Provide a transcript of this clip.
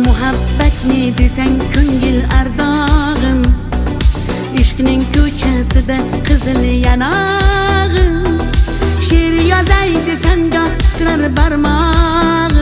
Muhabbat ne desang ko'ngil ardog'im, ishqning ko'chasida qizil yanog'im. She'r yozay desang goh titrar barmog'im,